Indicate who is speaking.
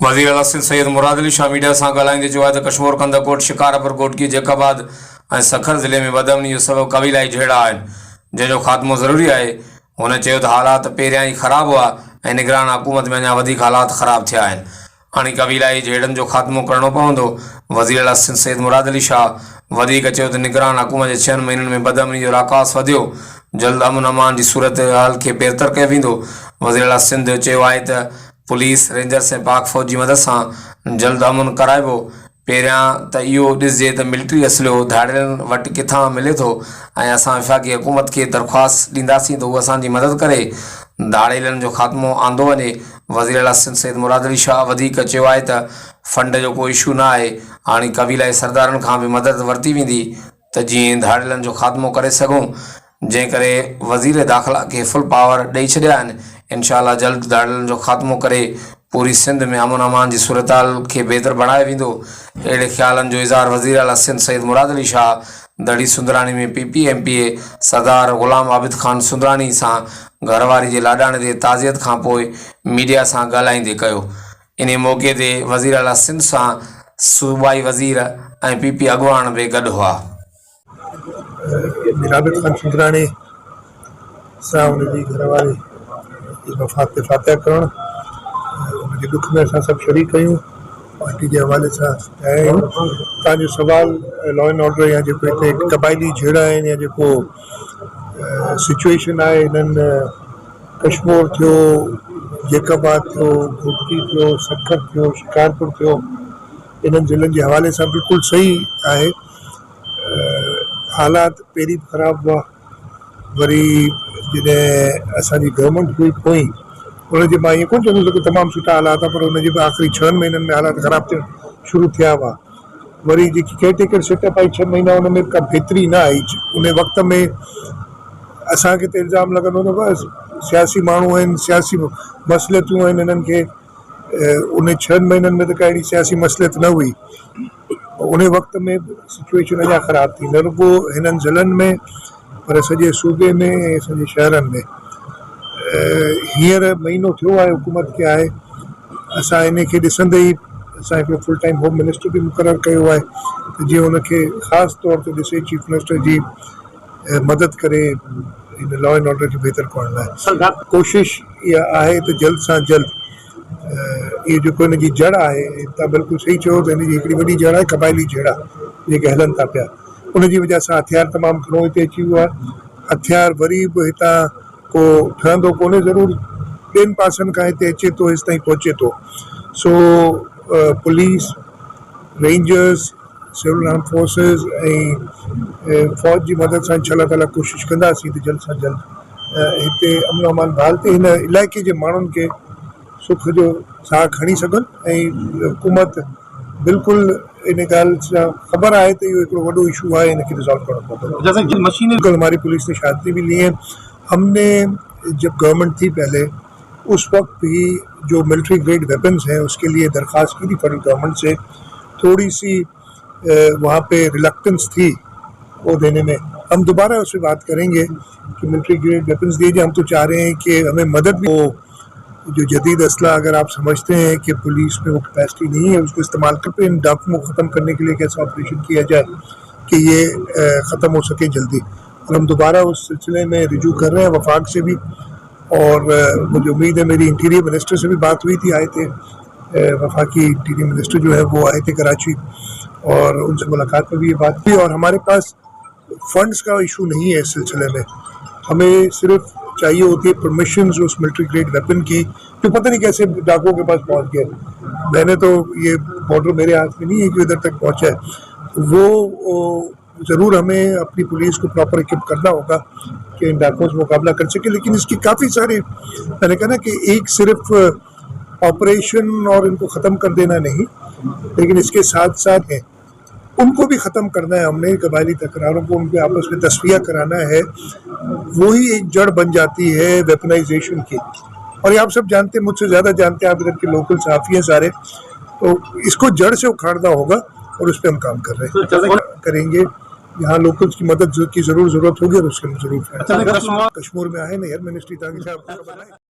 Speaker 1: वज़ीर आला सिंध सैयद मुराद अली शाह मीडिया सां ॻाल्हाईंदे चयो आहे त कश्मीर कंदकोट शिकारपुर कोटकी जैकाबाद ऐं सखर ज़िले में बदअमनी जो सबबु क़बीलाई झेड़ा आहिनि, जंहिंजो ख़ात्मो ज़रूरी आहे। हुन चयो त हालात पहिरियां ई ख़राबु हुआ ऐं निगरान हुकूमत में अञा वधीक हालात ख़राबु थिया आहिनि। हाणे क़बीलाई झेड़नि जो ख़ात्मो करणो पवंदो। वज़ीर आला सिंध सैयद मुराद अली शाह वधीक चयो त निगरान हुकूमत जे 6 महीननि में बदअमनी जो राकास वधियो, जल्द अमन अमान जी सूरत हाल खे बहितर कयो वेंदो। वज़ीर आला सिंध चयो आहे त पुलिस, रेंजर्स ऐं पाक फ़ौज जी मदद सां जल्द अमन कराइबो। पहिरियां त इहो ॾिसिजे त मिलिट्री असलो धाड़ियलनि वटि किथां मिले थो ऐं असां वफ़ाक़ी हुकूमत खे दरख़्वास्त ॾींदासीं त उहा असांजी मदद करे धाड़ियलनि जो ख़ात्मो आंदो वञे। वज़ीर आला सिंध सैयद मुराद अली शाह वधीक चयो आहे त फंड जो कोई इशू न आहे। हाणे क़बीलाई सरदारनि खां बि मदद वरिती वेंदी त जीअं धाड़ियलनि जो ख़ात्मो करे सघूं, जंहिं करे वज़ीर दाख़िला खे फुल पावर ॾेई छॾिया आहिनि। इंशाअल्लाह जल्द धाड़ियलनि जो ख़ात्मो करे पूरी सिंध में अमन अमान जी सूरत हाल खे बहितर बणायो वेंदो। अहिड़े ख़्यालनि जो इज़हार वज़ीर आला सिंध सैयद मुराद अली शाह दड़ी सुंदरानी में PPMPA सरदार ग़ुलाम आबिद ख़ान सुंदरानी सां घरवारी जे लाॾाणे ते ताज़ियत खां पोइ मीडिया सां ॻाल्हाईंदे कयो। इन मौक़े ते वज़ीर आला सिंध सां सूबाई वज़ीर ऐं PP अॻुवान बि गॾु हुआ।
Speaker 2: आबिद ख़ान सुंदरानी सां उनजी घरवारी वफ़ात ते फातिहा करणु, उनजे दुख में असां सभु शरीक आहियूं। पार्टी जे हवाले सां आया आहियूं। तव्हांजो सुवाल लॉ एंड ऑर्डर या जेको हिते क़बाइली झेड़ा आहिनि या जेको सिचुएशन आहे हिननि कश्मीर थियो, जैकाबाद थियो, कोटकी थियो, सखर थियो, शिकारपुर थियो, इन्हनि ज़िलनि जे हवाले सां बिल्कुलु सही आहे। हालात पहिरीं बि ख़राबु हुआ, वरी जॾहिं असांजी गवर्नमेंट हुई पोइ उनजे मां ईअं कोन चवंदुसि कि तमामु सुठा हालात आहे, पर उनजे बि आख़िरी 6 महीननि में हालात ख़राबु थियण शुरू थिया हुआ। वरी जेकी केयरटेकर सेटअप आई 6 महीना, उन में का बहितरी न आई। उन वक़्त में असांखे त इल्ज़ाम लॻंदो न बसि सियासी माण्हू आहिनि, सियासी मसइलतूं आहिनि, हिननि खे उन 6 महीननि में त का अहिड़ी सियासी मसइलत न हुई। उन वक़्त में सिचुएशन अञा ख़राबु थी, न रुॻो हिननि ज़िलनि में पर सॼे सूबे में ऐं सॼे शहरनि में। हींअर महीनो थियो आहे हुकूमत खे आहे। असां इन खे ॾिसंदे ई असां हिकिड़ो फुल टाइम होम मिनिस्टर बि मुक़ररु कयो आहे त जीअं हुनखे ख़ासि तौर ते ॾिसे चीफ मिनिस्टर जी मदद करे इन लॉ एंड ऑर्डर खे बहितर करण लाइ। कोशिशि इहा आहे त जल्द सां जल्द इहो जेको हिन जी जड़ आहे, तव्हां बिल्कुलु सही चयो त हिन जी हिकिड़ी वॾी जड़ आहे क़बाइली झेड़ा जेके हलनि था पिया। उनजी वजह सां हथियार तमामु घणो हिते अची वियो आहे। हथियार वरी बि हितां को ठहंदो कोन्हे, ज़रूरु ॿियनि पासनि खां हिते अचे थो, हेसि ताईं पहुचे थो। सो police, rangers, civil arm forces ऐं फ़ौज जी मदद सां इंशाअल्लाह ताला कोशिशि कंदासीं त जल्द सां जल्द हिते अमन अमान बहाल थिए, हिन इलाइक़े जे माण्हुनि खे सुख जो साह खणी सघनि। ऐं हुकूमत बिल्कुलु इन ॻाल्हि सां ख़बर आहे त इहो हिकिड़ो वॾो इशू आहे, हिनखे रिज़ॉल्व करणो पवंदो। हमारी पुलिस ने शांति भी ली है। हमने जब गवर्नमेंट थी पहले, उस वक्त भी जो मिलिट्री ग्रेड वेपन्स हैं उसके लिए दरख्वास्त की थी फेडरल गवर्नमेंट से। थोड़ी सी वहाँ पे रिलक्टेंस थी वो देने में। हम दोबारा उससे बात करेंगे कि मिलिट्री ग्रेड वेपन्स दिए जाए। हम तो चाह रहे हैं कि हमें मदद भी हो। जो जदीद असला अगर आप समझते हैं कि पुलिस में वो कैपेसिटी नहीं है उसको इस्तेमाल कर, इन डाकुओं को ख़त्म करने के लिए कैसा ऑपरेशन किया जाए कि ये ख़त्म हो सके जल्दी। और हम दोबारा उस सिलसिले में रिजू कर रहे हैं वफाक से भी, और मुझे उम्मीद है मेरी इंटीरियर मिनिस्टर से भी बात हुई थी। आए थे वफाकी इंटीरियर मिनिस्टर जो है वो आए थे कराची, और उनसे मुलाकात में भी ये बात हुई। और हमारे पास फंड्स का इशू नहीं है इस सिलसिले में, हमें सिर्फ चाहिए होती है परमिशन उस मिलिट्री ग्रेड वेपन की, जो पता नहीं कैसे डाकुओं के पास पहुंच गए। मैंने तो ये बॉर्डर मेरे हाथ में नहीं है कि इधर तक पहुंचा है। वो ज़रूर हमें अपनी पुलिस को प्रॉपर इक्विप करना होगा कि इन डाकुओं से मुकाबला कर सके। लेकिन इसकी काफ़ी सारी, मैंने कहा ना कि एक सिर्फ ऑपरेशन और इनको ख़त्म कर देना नहीं, लेकिन इसके साथ साथ है उनको भी ख़त्म करना है। हमने कबायली तकरारों को उनके आपस में तस्फिया कराना है। वही एक जड़ बन जाती है वेपनाइजेशन की। और ये आप सब जानते हैं, मुझसे ज़्यादा जानते हैं, आप इधर के लोकल सहाफ़ी हैं सारे, तो इसको जड़ से उखाड़ना होगा और उस पर हम काम कर रहे हैं, करेंगे। यहाँ लोकल्स की मदद की ज़रूरत होगी और उसके ज़रूर कश्मीर में आए ना यार मिनिस्ट्री ताकि